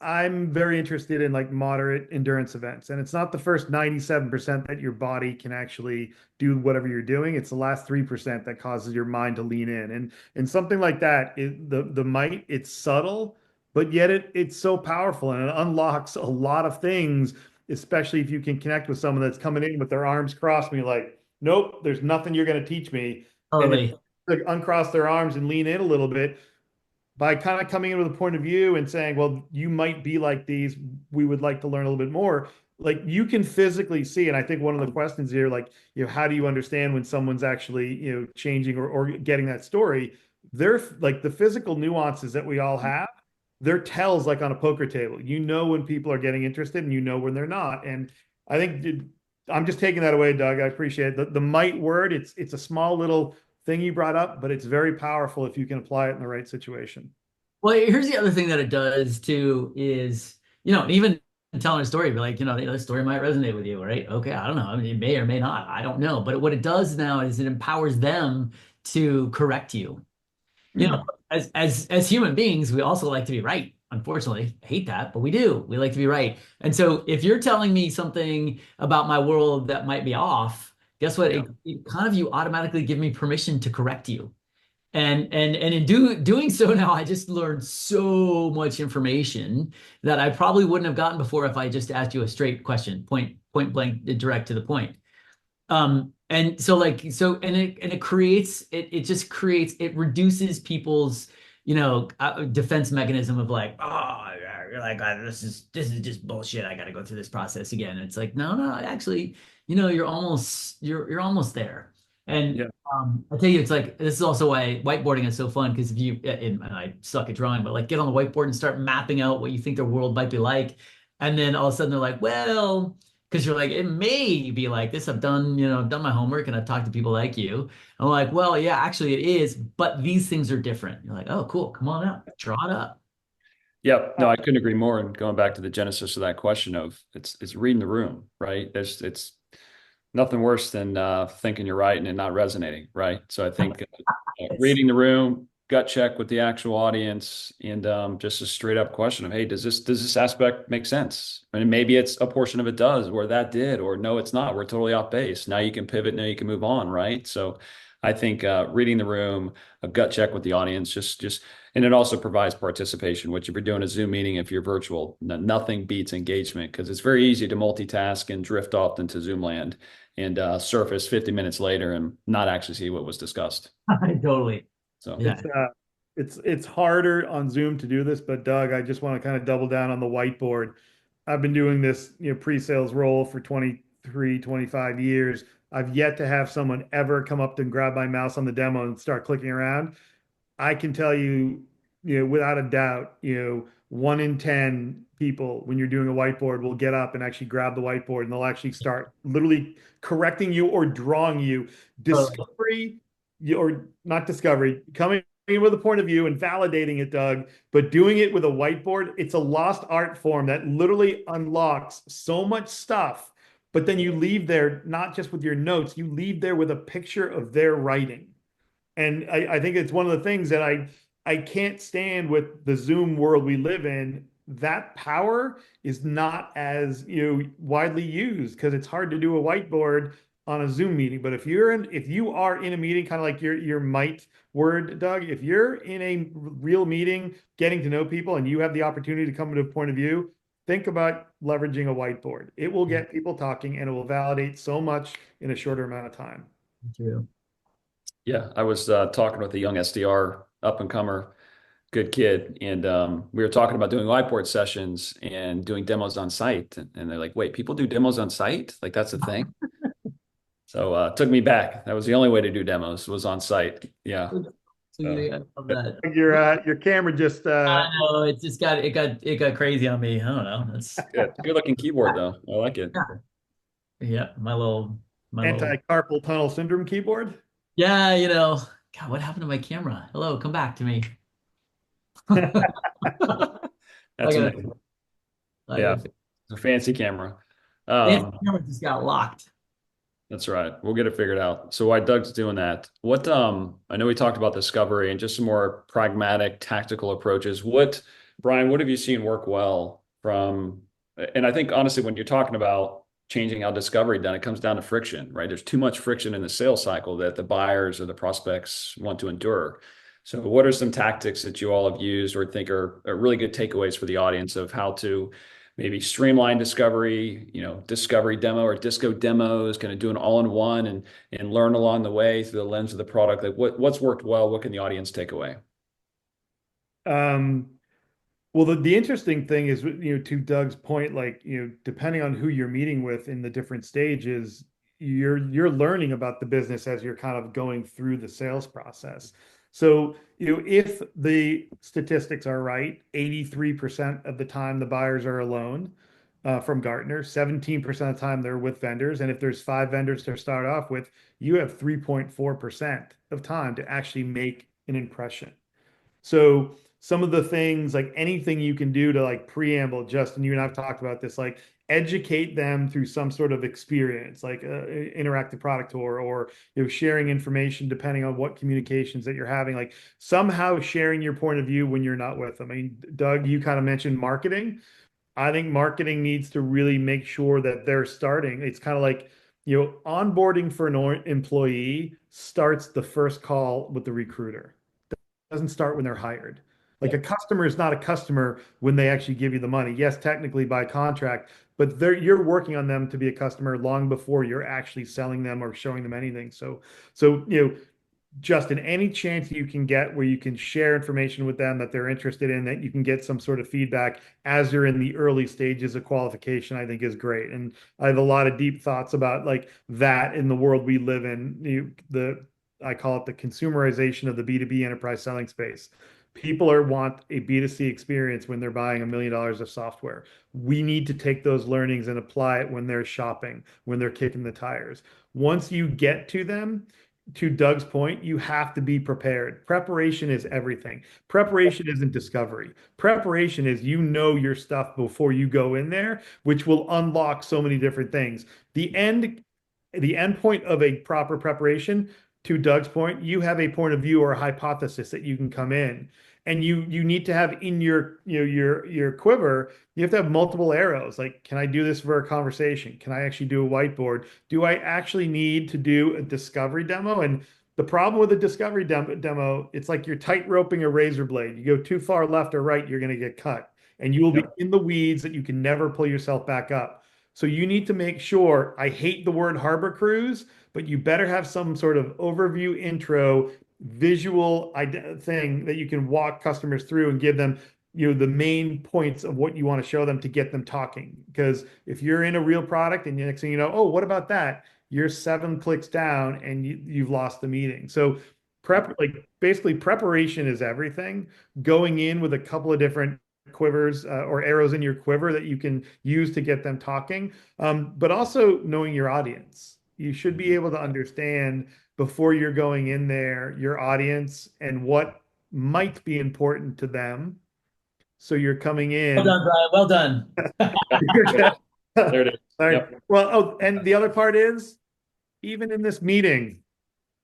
I'm very interested in like moderate endurance events. And it's not the first 97% that your body can actually do whatever you're doing. It's the last 3% that causes your mind to lean in. And something like that, the might, it's subtle, but yet it's so powerful and it unlocks a lot of things, especially if you can connect with someone that's coming in with their arms crossed, me like, nope, there's nothing you're going to teach me. And if Totally. they uncross their arms and lean in a little bit, by kind of coming in with a point of view and saying, well, you might be like these, we would like to learn a little bit more. Like you can physically see, and I think one of the questions here, like, how do you understand when someone's actually, changing or getting that story? They're like the physical nuances that we all have, they're tells like on a poker table. You know when people are getting interested and you know when they're not. And I think I'm just taking that away, Doug. I appreciate it. The might word, it's a small little thing you brought up, but it's very powerful if you can apply it in the right situation. Well, here's the other thing that it does too is, even telling a story, be like, this story might resonate with you, right? Okay, I don't know. I mean, it may or may not. I don't know. But what it does now is it empowers them to correct you. You know, as human beings, we also like to be right. Unfortunately, I hate that, but we do. We like to be right. And so if you're telling me something about my world that might be off, guess what? Yeah. It kind of you automatically give me permission to correct you. And in doing so now, I just learned so much information that I probably wouldn't have gotten before if I just asked you a straight question, point blank, direct to the point. And so it creates it just creates it reduces people's defense mechanism of like, oh, you're like, this is just bullshit. I got to go through this process again. And it's like, no, actually, you're almost there. And Yeah. I tell you, it's like this is also why whiteboarding is so fun because if you and I suck at drawing, but like get on the whiteboard and start mapping out what you think their world might be like, and then all of a sudden they're like, well, because you're like, it may be like this. I've done my homework and I've talked to people like you. I'm like, well, yeah, actually it is, but these things are different. You're like, oh, cool, come on out, draw it up. Yep. No, I couldn't agree more. And going back to the genesis of that question of it's reading the room, right? It's nothing worse than thinking you're right and it not resonating, right? So I think reading the room, gut check with the actual audience, and just a straight up question of, hey, does this aspect make sense? And maybe it's a portion of it does, or that did, or no, it's not. We're totally off base. Now you can pivot. Now you can move on, right? So I think reading the room, a gut check with the audience, just and it also provides participation, which if you're doing a Zoom meeting, if you're virtual, nothing beats engagement because it's very easy to multitask and drift off into Zoom land and surface 50 minutes later and not actually see what was discussed. Totally. So Yeah. It's harder on Zoom to do this, but Doug, I just want to kind of double down on the whiteboard. I've been doing this, pre-sales role for 23, 25 years. I've yet to have someone ever come up and grab my mouse on the demo and start clicking around. I can tell you, without a doubt, 1 in 10 people, when you're doing a whiteboard, will get up and actually grab the whiteboard and they'll actually start literally correcting you or drawing you. Discovery, or not discovery, coming in with a point of view and validating it, Doug, but doing it with a whiteboard, it's a lost art form that literally unlocks so much stuff. But then you leave there, not just with your notes, you leave there with a picture of their writing. And I think it's one of the things that I can't stand with the Zoom world we live in. That power is not as widely used because it's hard to do a whiteboard on a Zoom meeting. But if you are in a meeting, kind of like your might word, Doug, if you're in a real meeting, getting to know people, and you have the opportunity to come to a point of view, think about leveraging a whiteboard. It will get people talking and it will validate so much in a shorter amount of time. True. yeah, I was talking with a young SDR up and comer, good kid, and we were talking about doing whiteboard sessions and doing demos on site, and they're like, "Wait, people do demos on site? Like that's a thing?" So it took me back. That was the only way to do demos was on site. Yeah. So I love that. Your camera just I know it just got crazy on me. I don't know. That's Good looking keyboard though. I like it. yeah, my little anti-carpal tunnel syndrome keyboard. yeah, God, what happened to my camera? Hello, come back to me. That's I gotta- amazing. I Yeah, gotta- it's a fancy camera. the camera just got locked. That's right. We'll get it figured out. So while Doug's doing that, I know we talked about discovery and just some more pragmatic, tactical approaches. What Brian, what have you seen work well and I think honestly, when you're talking about changing how discovery done, it comes down to friction, right? There's too much friction in the sales cycle that the buyers or the prospects want to endure. So what are some tactics that you all have used or think are really good takeaways for the audience of how to maybe streamline discovery, discovery demo or disco demos, kind of do an all-in-one and learn along the way through the lens of the product? Like what's worked well? What can the audience take away? Um, well, the interesting thing is, to Doug's point, like, depending on who you're meeting with in the different stages, you're learning about the business as you're kind of going through the sales process. So, if the statistics are right, 83% of the time the buyers are alone, from Gartner, 17% of the time they're with vendors. And if there's 5 vendors to start off with, you have 3.4% of time to actually make an impression. So some of the things, like anything you can do to like preamble, Justin, you and I've talked about this, like educate them through some sort of experience, like interactive product tour, or sharing information depending on what communications that you're having, like somehow sharing your point of view when you're not with them. I mean, Doug, you kind of mentioned marketing. I think marketing needs to really make sure that they're starting. It's kind of like, onboarding for an employee starts the first call with the recruiter. Doesn't start when they're hired. Like Yeah. a customer is not a customer when they actually give you the money. Yes, technically by contract, but you're working on them to be a customer long before you're actually selling them or showing them anything. So Justin, any chance you can get where you can share information with them that they're interested in, that you can get some sort of feedback as you're in the early stages of qualification, I think is great. And I have a lot of deep thoughts about like that in the world we live in. I call it the consumerization of the B2B enterprise selling space. People want a B2C experience when they're buying $1 million of software. We need to take those learnings and apply it when they're shopping, when they're kicking the tires. Once you get to them, to Doug's point, you have to be prepared. Preparation is everything. Preparation isn't discovery. Preparation is your stuff before you go in there, which will unlock so many different things. The end point of a proper preparation, to Doug's point, you have a point of view or a hypothesis that you can come in, and you need to have in your quiver. You have to have multiple arrows. Like, can I do this for a conversation? Can I actually do a whiteboard? Do I actually need to do a discovery demo? And the problem with a discovery demo, it's like you're tight roping a razor blade. You go too far left or right, you're going to get cut, and you will be in the weeds that you can never pull yourself back up. So you need to make sure, I hate the word harbor cruise, but you better have some sort of overview intro visual thing that you can walk customers through and give them the main points of what you want to show them to get them talking. Because if you're in a real product and the next thing you know, oh, what about that, you're 7 clicks down and you've lost the meeting. So basically preparation is everything. Going in with a couple of different quivers or arrows in your quiver that you can use to get them talking, but also knowing your audience. You should be able to understand before you're going in there your audience and what might be important to them. So you're coming Well in. done, Brian. Well done. There it is. Yep. Well, and the other part is, even in this meeting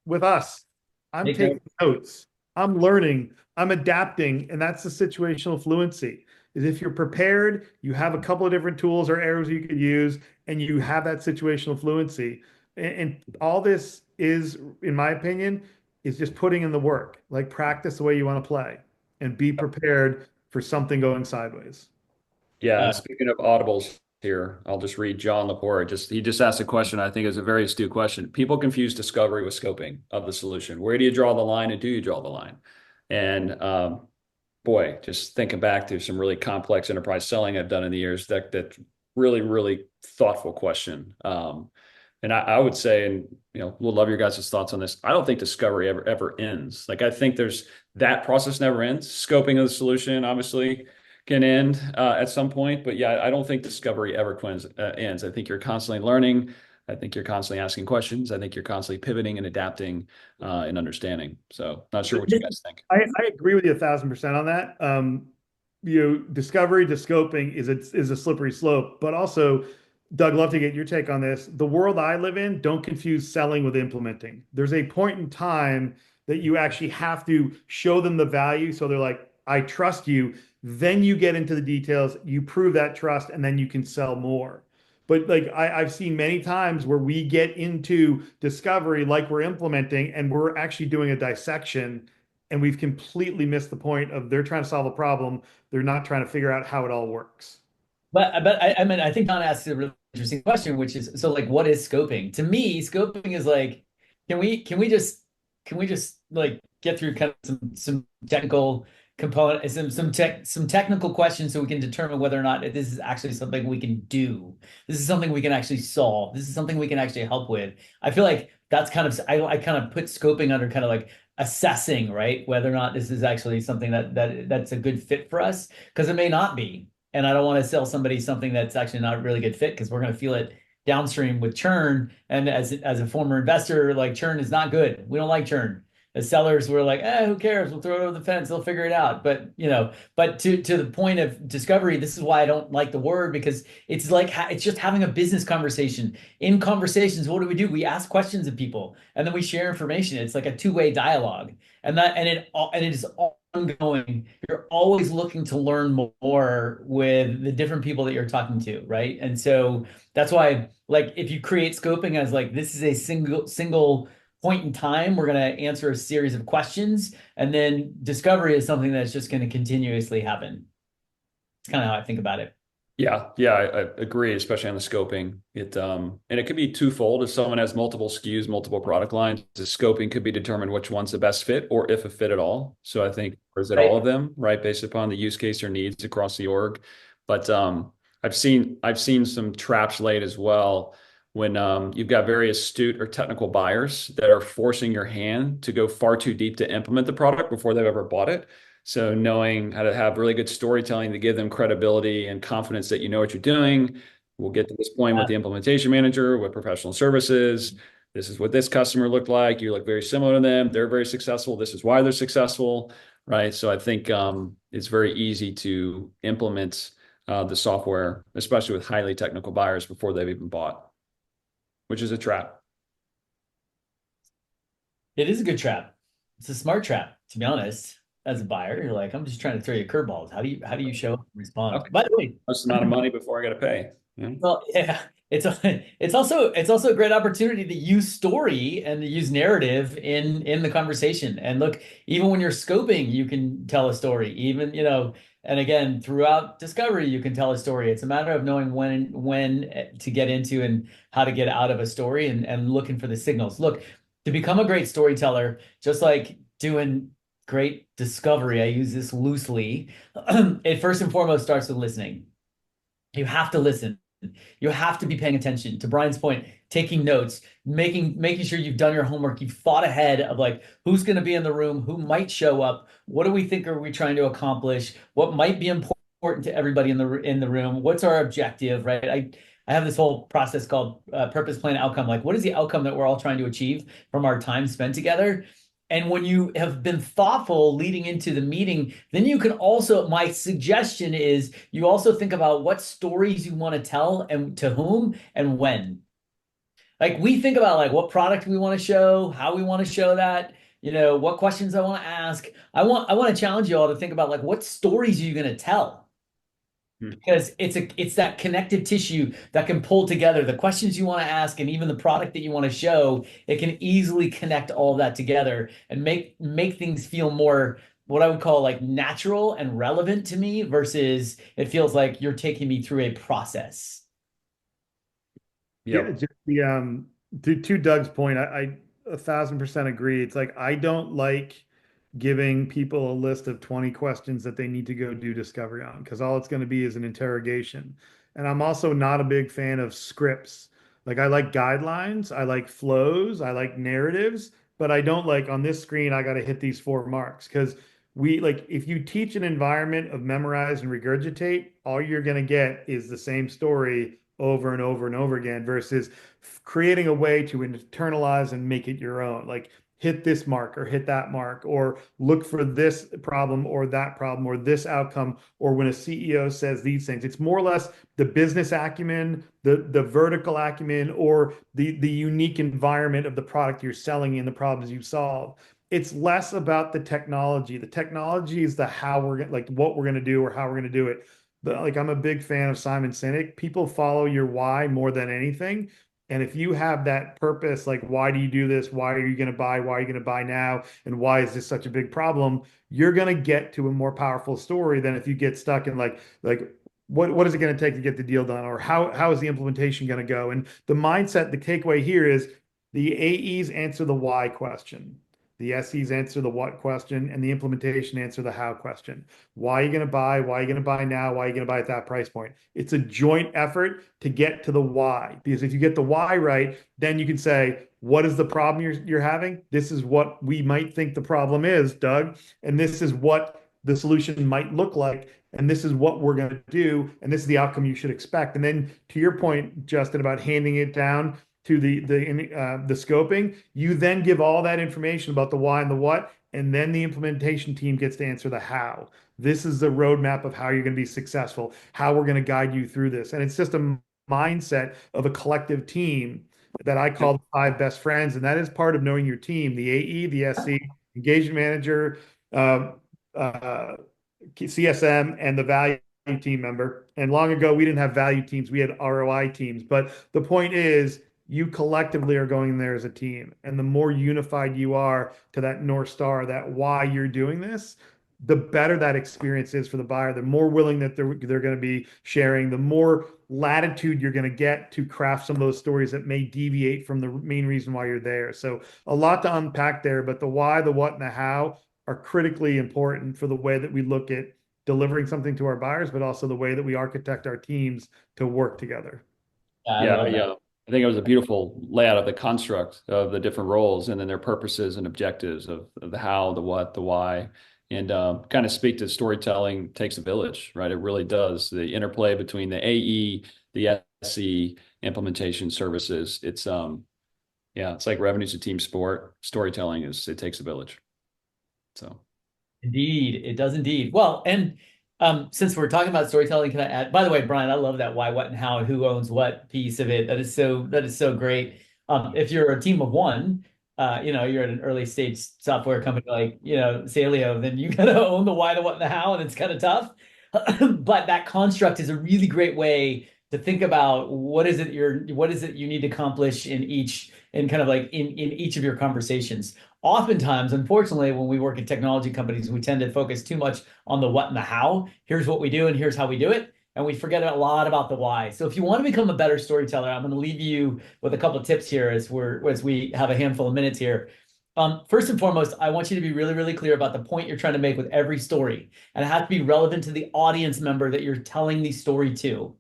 with us, I'm taking notes. I'm learning. I'm adapting, and that's the situational fluency. Is if you're prepared, you have a couple of different tools or arrows you could use, and you have that situational fluency. And all this is, in my opinion, is just putting in the work. Like, practice the way you want to play and be prepared for something going sideways. Yeah, and speaking of audibles here, I'll just read John Laporte. He just asked a question I think is a very astute question. People confuse discovery with scoping of the solution. Where do you draw the line, and do you draw the line? And boy, just thinking back to some really complex enterprise selling I've done in the years, that really, really thoughtful question. And I would say, and we'll love your guys' thoughts on this. I don't think discovery ever ends. Like, I think that process never ends. Scoping of the solution obviously can end at some point, but yeah, I don't think discovery ever ends. I think you're constantly learning. I think you're constantly asking questions. I think you're constantly pivoting and adapting and understanding. So, not sure what you guys think. I agree with you 1,000% on that. Discovery to scoping is a slippery slope, but also, Doug, love to get your take on this. The world I live in, don't confuse selling with implementing. There's a point in time that you actually have to show them the value. So they're like, I trust you. then you get into the details, you prove that trust, and then you can sell more. But like I've seen many times where we get into discovery, like we're implementing, and we're actually doing a dissection, and we've completely missed the point of they're trying to solve a problem. They're not trying to figure out how it all works. But I mean, I think Don asked a really interesting question, which is, so like, what is scoping? To me, scoping is like, can we just like get through kind of some technical component, some technical questions so we can determine whether or not this is actually something we can do. This is something we can actually solve. This is something we can actually help with. I feel like that's kind of, I kind of put scoping under kind of like assessing, right? Whether or not this is actually something that's a good fit for us, because it may not be. And I don't want to sell somebody something that's actually not a really good fit, because we're going to feel it downstream with churn. And as a former investor, like, churn is not good. We don't like churn. As sellers, we're like, who cares? We'll throw it over the fence. They'll figure it out. But but to the point of discovery, this is why I don't like the word, because it's like it's just having a business conversation. In conversations, what do? We ask questions of people, and then we share information. It's like a two-way dialogue, and it is ongoing. You're always looking to learn more with the different people that you're talking to, right? And so that's why, like, if you create scoping as like, this is a single point in time, we're going to answer a series of questions, and then discovery is something that's just going to continuously happen. It's kind of how I think about it. Yeah, I agree, especially on the scoping. And it could be twofold. If someone has multiple SKUs, multiple product lines, the scoping could be determined which one's the best fit, or if a fit at all. So I think, or is it all of them, right, based upon the use case or needs across the org. But I've seen some traps laid as well when you've got very astute or technical buyers that are forcing your hand to go far too deep to implement the product before they've ever bought it. So knowing how to have really good storytelling to give them credibility and confidence that you know what you're doing. We'll get to this point with the implementation manager, with professional services. This is what this customer looked like. You look very similar to them. They're very successful. This is why they're successful, right? So I think it's very easy to implement the software, especially with highly technical buyers, before they've even bought, which is a trap. It is a good trap. It's a smart trap, to be honest. As a buyer, you're like, I'm just trying to throw you curveballs. How do you show up and respond? Okay. By the way, Most amount of money before I got to pay. Yeah. well, yeah, it's also a great opportunity to use story and to use narrative in the conversation. And look, even when you're scoping, you can tell a story. Even, and again, throughout discovery, you can tell a story. It's a matter of knowing when to get into and how to get out of a story, and looking for the signals. Look, to become a great storyteller, just like doing great discovery, I use this loosely, it first and foremost starts with listening. You have to listen. You have to be paying attention. To Brian's point, taking notes, making sure you've done your homework, you've thought ahead of like, who's going to be in the room, who might show up, what do we think are we trying to accomplish, what might be important to everybody in the room, what's our objective, right? I have this whole process called purpose, plan, outcome. Like, what is the outcome that we're all trying to achieve from our time spent together? And when you have been thoughtful leading into the meeting, then you can also, my suggestion is, you also think about what stories you want to tell, and to whom and when. Like, we think about like what product we want to show, how we want to show that, what questions I want to ask. I want to challenge you all to think about like, what stories are you going to tell? Because it's that connective tissue that can pull together the questions you want to ask, and even the product that you want to show. It can easily connect all of that together and make things feel more, what I would call, like, natural and relevant to me, versus it feels like you're taking me through a process. Yep. Yeah, just to Doug's point, I 1,000% agree. It's like, I don't like giving people a list of 20 questions that they need to go do discovery on, because all it's going to be is an interrogation. And I'm also not a big fan of scripts. Like, I like guidelines, I like flows, I like narratives, but I don't like, on this screen I got to hit these 4 marks. Because if you teach an environment of memorize and regurgitate, all you're going to get is the same story over and over and over again, versus creating a way to internalize and make it your own. Like, hit this mark or hit that mark, or look for this problem or that problem or this outcome, or when a CEO says these things. It's more or less the business acumen, the vertical acumen, or the unique environment of the product you're selling and the problems you solve. it's less about the technology. The technology is the how we're gonna, like what we're going to do or how we're going to do it. Like I'm a big fan of Simon Sinek. People follow your why more than anything. And if you have that purpose, like why do you do this? Why are you going to buy? Why are you going to buy now? And why is this such a big problem? You're going to get to a more powerful story than if you get stuck in like what is it going to take to get the deal done, or how is the implementation going to go? And the mindset, the takeaway here is the AEs answer the why question. The SEs answer the what question, and the implementation answer the how question. Why are you going to buy? Why are you going to buy now? Why are you going to buy at that price point? It's a joint effort to get to the why. Because if you get the why right, then you can say, what is the problem you're having? This is what we might think the problem is, Doug. And this is what the solution might look like. And this is what we're going to do. And this is the outcome you should expect. And then to your point, Justin, about handing it down to the scoping, you then give all that information about the why and the what, and then the implementation team gets to answer the how. This is the roadmap of how you're going to be successful, how we're going to guide you through this. And it's just a mindset of a collective team that I call the 5 best friends. And that is part of knowing your team, the AE, the SC, engagement manager, CSM, and the value team member. And long ago, we didn't have value teams. We had ROI teams. But the point is, you collectively are going there as a team. And the more unified you are to that North Star, that why you're doing this, the better that experience is for the buyer. The more willing that they're going to be sharing, the more latitude you're going to get to craft some of those stories that may deviate from the main reason why you're there. So a lot to unpack there, but the why, the what, and the how are critically important for the way that we look at delivering something to our buyers, but also the way that we architect our teams to work together. Yeah. I think it was a beautiful layout of the construct of the different roles and then their purposes and objectives of the how, the what, the why, and kind of speak to storytelling takes a village, right? It really does. The interplay between the AE, the SE, implementation services. It's it's like revenue's a team sport. Storytelling it takes a village. So. Indeed, it does indeed. Well, and since we're talking about storytelling, can I add, by the way, Brian, I love that why, what, and how, and who owns what piece of it. That is so great. If you're a team of one, you're at an early stage software company like, Saleo, then you gotta own the why, the what, and the how, and it's kind of tough. But that construct is a really great way to think about what is it you need to accomplish in each of your conversations. Oftentimes, unfortunately, when we work at technology companies, we tend to focus too much on the what and the how. Here's what we do and here's how we do it. And we forget a lot about the why. So if you want to become a better storyteller, I'm going to leave you with a couple of tips here as we have a handful of minutes here. First and foremost, I want you to be really, really clear about the point you're trying to make with every story. And it has to be relevant to the audience member that you're telling the story to.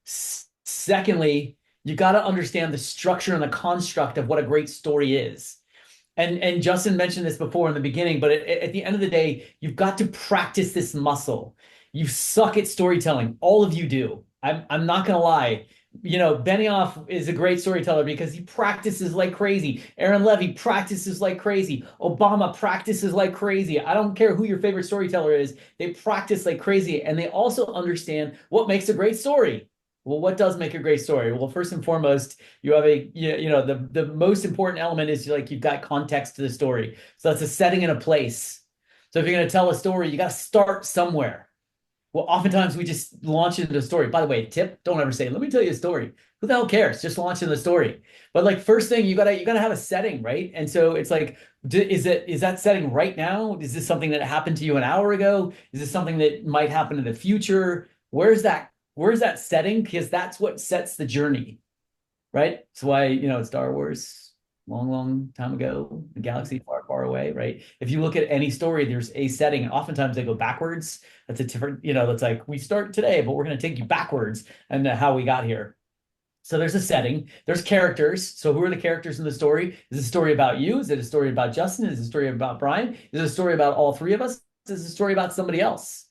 Secondly, you got to understand the structure and the construct of what a great story is. And Justin mentioned this before in the beginning, but at the end of the day, you've got to practice this muscle. You suck at storytelling. All of you do. I'm not going to lie. Benioff is a great storyteller because he practices like crazy. Aaron Levy practices like crazy. Obama practices like crazy. I don't care who your favorite storyteller is. They practice like crazy. And they also understand what makes a great story. Well, what does make a great story? Well, first and foremost, you have the most important element is you've got context to the story. So that's a setting and a place. So if you're going to tell a story, you got to start somewhere. Well, oftentimes we just launch into the story. By the way, tip, don't ever say, let me tell you a story. Who the hell cares? Just launch into the story. But first thing, you gotta have a setting, right? And so it's like, is that setting right now? Is this something that happened to you an hour ago? Is this something that might happen in the future? Where's that setting? Because that's what sets the journey, right? That's why, Star Wars, long time ago, a galaxy far, far away, right? If you look at any story, there's a setting, and oftentimes they go backwards. That's a different, that's like, we start today, but we're going to take you backwards and how we got here. So there's a setting, there's characters. So who are the characters in the story? Is it a story about you? Is it a story about Justin? Is it a story about Brian? Is it a story about all three of us? Is it a story about somebody else?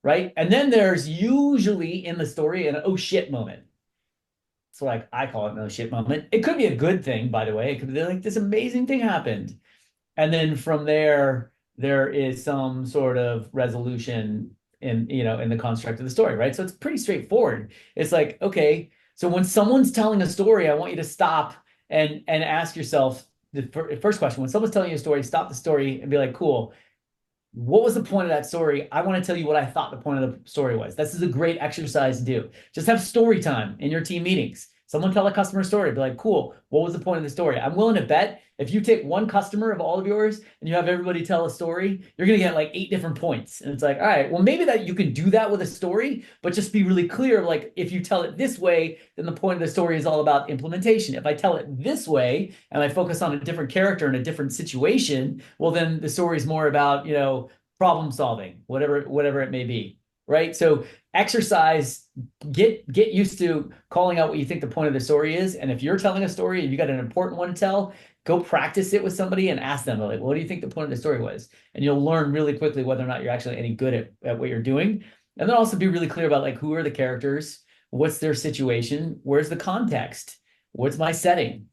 Right? And then there's usually in the story an oh shit moment. So I call it an oh shit moment. It could be a good thing, by the way. It could be like this amazing thing happened. And then from there is some sort of resolution in the construct of the story, right? So it's pretty straightforward. It's like, okay, so when someone's telling a story, I want you to stop and ask yourself, first question, when someone's telling you a story, stop the story and be like, cool, what was the point of that story? I want to tell you what I thought the point of the story was. This is a great exercise to do. Just have story time in your team meetings. Someone tell a customer story. Be like, cool, what was the point of the story? I'm willing to bet if you take one customer of all of yours and you have everybody tell a story, you're going to get like 8 different points. And it's like, all right, well, maybe that you can do that with a story, but just be really clear. Like, if you tell it this way, then the point of the story is all about implementation. If I tell it this way and I focus on a different character in a different situation, well, then the story is more about, problem solving, whatever it may be, right? So exercise, get used to calling out what you think the point of the story is. And if you're telling a story and you got an important one to tell, go practice it with somebody and ask them, like, what do you think the point of the story was? And you'll learn really quickly whether or not you're actually any good at what you're doing. And then also be really clear about, like, who are the characters, what's their situation, where's the context, what's my setting.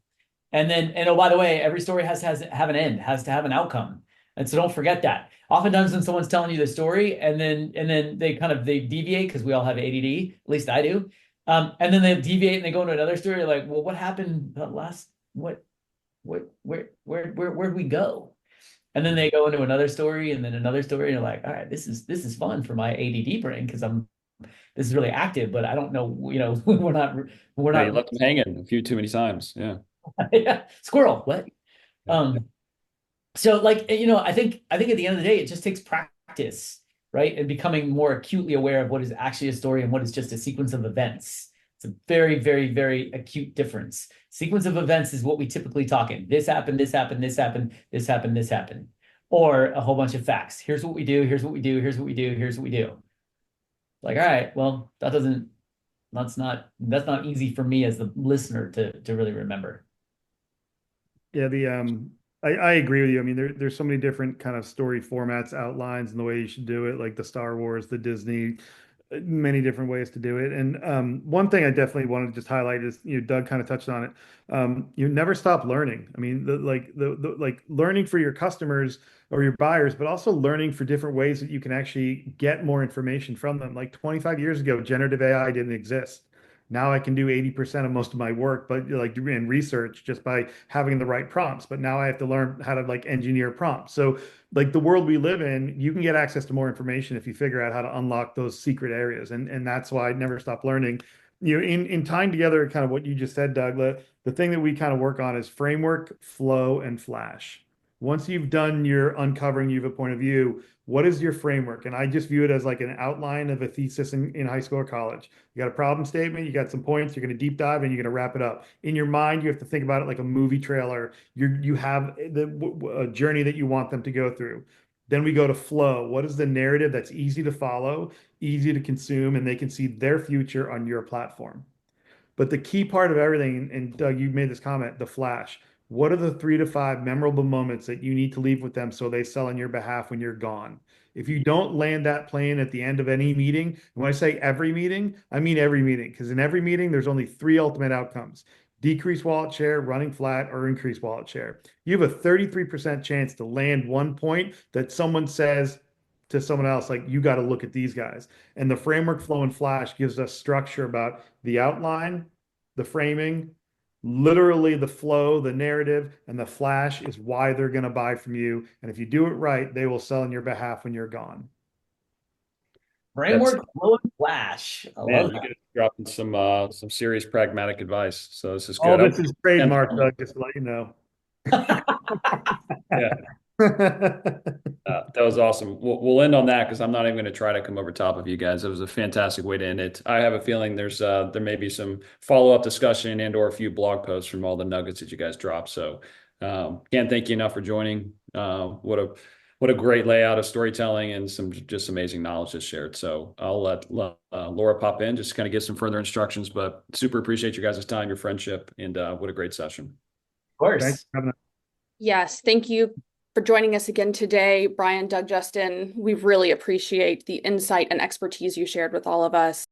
And then, oh, by the way, every story has to have an end, has to have an outcome. And so don't forget that. Oftentimes when someone's telling you the story and then they deviate, because we all have ADD, at least I do. And then they deviate and they go into another story. You're like, well, what happened where'd we go? And then they go into another story and then another story. And you're like, all right, this is fun for my ADD brain, because this is really active, but I don't know, we're not. You left them hanging a few too many times. Yeah. Yeah. Squirrel. What? So, like, I think at the end of the day, it just takes practice, right? And becoming more acutely aware of what is actually a story and what is just a sequence of events. It's a very, very, very acute difference. Sequence of events is what we typically talk in. This happened, this happened, this happened, this happened, this happened. Or a whole bunch of facts. Here's what we do, here's what we do, here's what we do, here's what we do. Like, all right, well, that's not easy for me as the listener to really remember. Yeah, I agree with you. I mean, there's so many different kind of story formats, outlines, and the way you should do it, like the Star Wars, the Disney, many different ways to do it. And one thing I definitely want to just highlight is, Doug kind of touched on it. You never stop learning. I mean, like learning for your customers or your buyers, but also learning for different ways that you can actually get more information from them. Like 25 years ago, generative AI didn't exist. Now I can do 80% of most of my work, but like in research just by having the right prompts. But now I have to learn how to like engineer prompts. So like the world we live in, you can get access to more information if you figure out how to unlock those secret areas. And that's why I never stop learning. In tying together kind of what you just said, Doug, the thing that we kind of work on is framework, flow, and flash. Once you've done your uncovering, you have a point of view, what is your framework? And I just view it as like an outline of a thesis in high school or college. You got a problem statement, you got some points, you're going to deep dive and you're going to wrap it up. In your mind, you have to think about it like a movie trailer. You have a journey that you want them to go through. Then we go to flow. What is the narrative that's easy to follow, easy to consume, and they can see their future on your platform? But the key part of everything, and Doug, you made this comment, the flash. What are the 3 to 5 memorable moments that you need to leave with them so they sell on your behalf when you're gone? If you don't land that plane at the end of any meeting, and when I say every meeting, I mean every meeting, because in every meeting, there's only 3 ultimate outcomes: decrease wallet share, running flat, or increase wallet share. You have a 33% chance to land one point that someone says to someone else, like, you got to look at these guys. And the framework, flow, and flash gives us structure about the outline, the framing, literally the flow, the narrative, and the flash is why they're going to buy from you. And if you do it right, they will sell on your behalf when you're gone. Framework, flow, and flash. I love You that. guys dropping some serious pragmatic advice. So this is good. All this is trademark, Doug, just to let you know. Yeah. That was awesome. We'll end on that because I'm not even going to try to come over top of you guys. It was a fantastic way to end it. I have a feeling there may be some follow-up discussion and or a few blog posts from all the nuggets that you guys dropped. So can't thank you enough for joining. What a great layout of storytelling and some just amazing knowledge that's shared. So I'll let Laura pop in, just kind of get some further instructions, but super appreciate you guys' time, your friendship, and what a great session. Of course. Thanks. Yes, thank you for joining us again today, Brian, Doug, Justin. We really appreciate the insight and expertise you shared with all of us.